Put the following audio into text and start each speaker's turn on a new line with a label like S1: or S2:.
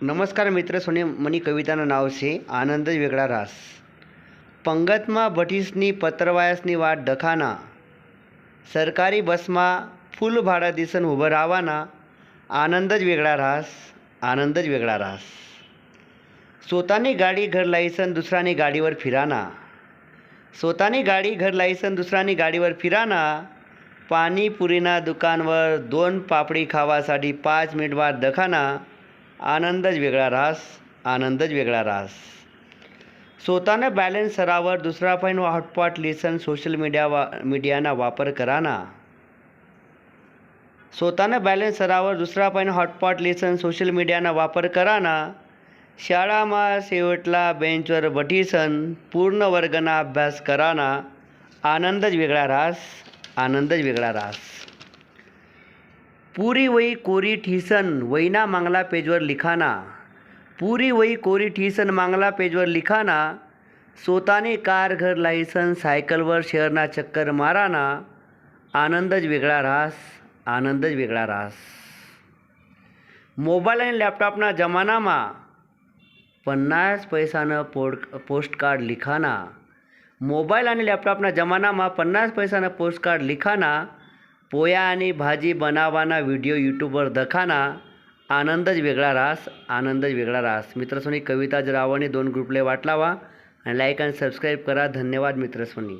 S1: नमस्कार मित्र सोने मनी कविताનું નાવ છે આનંદ જ વેગળા રાસ। पंगतમાં ભઠીસની પત્રવાયસની વાટ ડખાના, સરકારી બસમાં ફૂલ ભાડા દિસન ઉભા રાવાના, આનંદ જ વેગળા રાસ, આનંદ જ વેગળા રાસ। स्वतःनी गाडी घर लायसन दुसरानी गाडीवर फिराना, स्वतःनी गाडी घर लायसन दुसरानी गाडीवर फिराना, पाणीपुरीना दुकानवर 2 पापडी खावासाठी 5 मिनिट वाट दखाना, आनंद ज वेगळा रास, आनंद ज वेगळा रास। स्वतःनं बॅलन्स सरावर दुसरा पण हॉटपॉट लिसन सोशल मीडियाना वापर कराना, स्वतःनं बॅलन्स सरावर दुसरा पण हॉटपॉट लिसन सोशल मीडियाना वापर कराना, शाळाમાં शेवटला बेंचवर बठीसन पूर्ण वर्गना अभ्यास कराना, आनंद ज वेगळा रास, आनंद ज वेगळा रास। पूरी वही कोरी ठीसन वहीना मांगला पेजवर लिखाना, पूरी वही कोरी ठीसन मांगला पेजवर लिखाना, स्वतःने कार घर लायसन सायकलवर शहरना चक्कर माराना, आनंद ज वेगळा रास, आनंद ज वेगळा रास। मोबाईल आणि लॅपटॉपना जमानामा 50 पैसानं पोस्टकार्ड लिखाना, मोबाईल आणि लॅपटॉपना जमानामा 50 पैसानं पोस्टकार्ड लिखाना, पोया आणि भाजी बनावाना व्हिडिओ यूट्यूबवर दखाना, आनंद ज वेगळा रास, आनंद ज वेगळा रास। मित्रसोनी कविता जर आवडली 2 ग्रुपले वाटलावा आणि लाईक आणि सबस्क्राईब करा। धन्यवाद मित्रसोनी।